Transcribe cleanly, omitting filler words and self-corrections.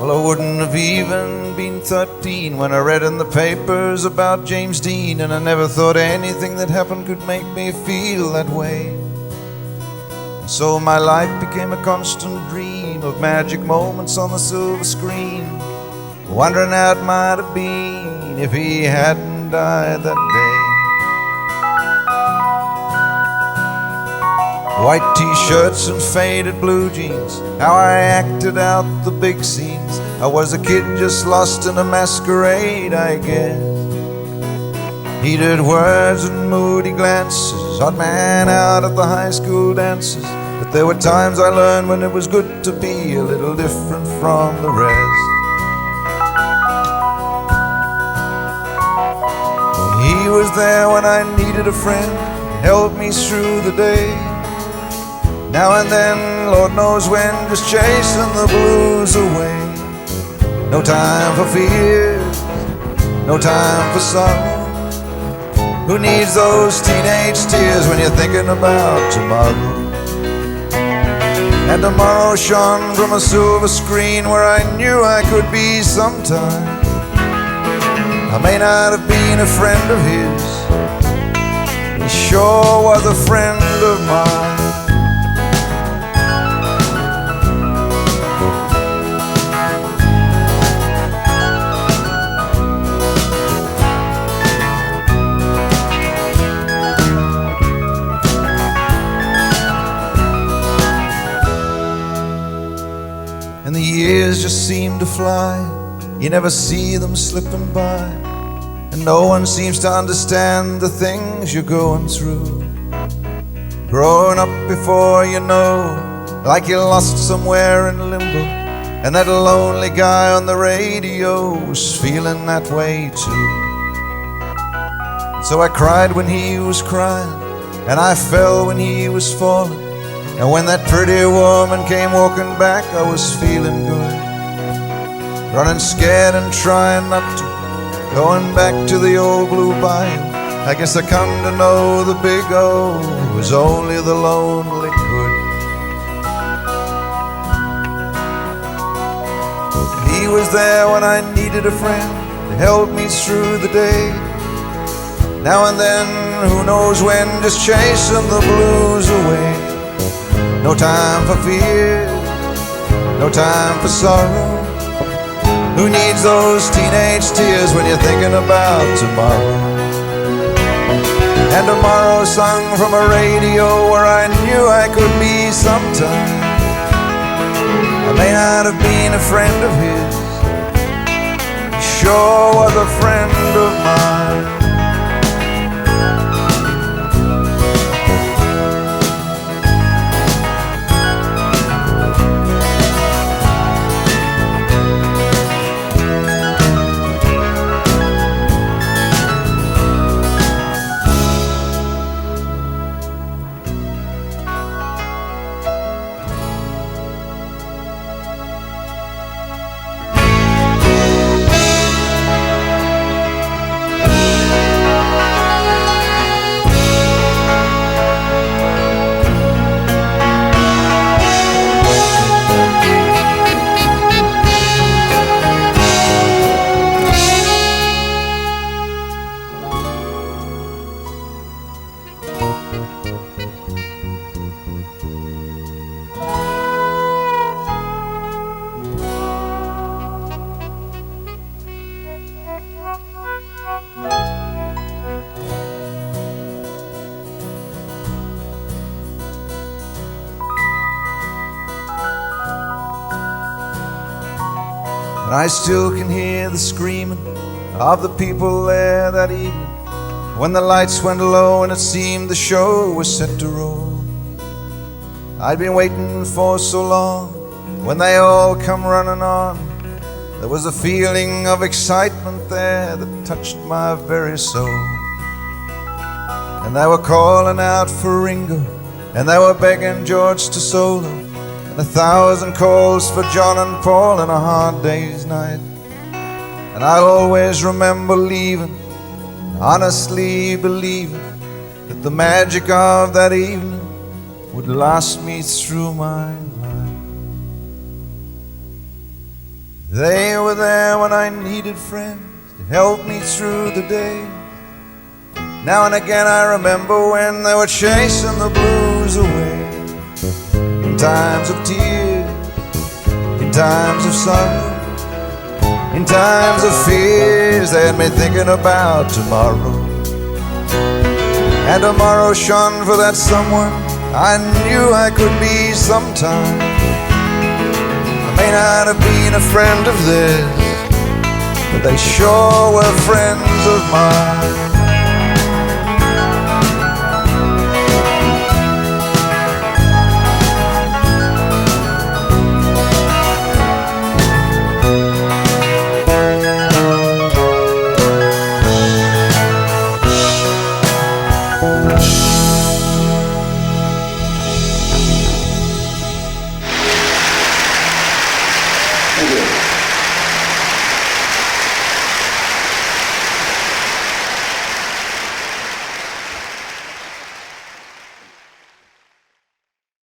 Well, I wouldn't have even been 13 when I read in the papers about James Dean, and I never thought anything that happened could make me feel that way. And so my life became a constant dream of magic moments on the silver screen, wondering how it might have been if he hadn't died that day. White t-shirts and faded blue jeans, how I acted out the big scenes. I was a kid just lost in a masquerade, I guess. Heated words and moody glances, odd man out at the high school dances. But there were times I learned when it was good to be a little different from the rest. He was there when I needed a friend, helped me through the day. Now and then, Lord knows when, just chasing the blues away. No time for fears, no time for sorrow. Who needs those teenage tears when you're thinking about tomorrow? And tomorrow shone from a silver screen where I knew I could be sometime. I may not have been a friend of his, he sure was a friend of mine. And the years just seem to fly, you never see them slipping by, and no one seems to understand the things you're going through. Growing up before you know, like you're lost somewhere in limbo, and that lonely guy on the radio was feeling that way too. So I cried when he was crying, and I fell when he was falling. And when that pretty woman came walking back, I was feeling good. Running scared and trying not to, going back to the old blue bayou. I guess I come to know the big O was only the lonely could. He was there when I needed a friend to help me through the day. Now and then, who knows when, just chasing the blues away. No time for fear, no time for sorrow. Who needs those teenage tears when you're thinking about tomorrow? And tomorrow sung from a radio where I knew I could be sometime. I may not have been a friend of his, he sure was a friend of mine. And I still can hear the screaming of the people there that evening, when the lights went low and it seemed the show was set to roll. I'd been waiting for so long, when they all come running on, there was a feeling of excitement there that touched my very soul. And they were calling out for Ringo, and they were begging George to solo, and 1,000 calls for John and Paul in a hard day's night. And I'll always remember leaving, honestly believing that the magic of that evening would last me through my life. They were there when I needed friends to help me through the day. Now and again I remember when they were chasing the blues away. In times of tears, in times of sorrow, in times of fears, they had me thinking about tomorrow. And tomorrow shone for that someone I knew I could be sometime. I may not have been a friend of theirs, but they sure were friends of mine.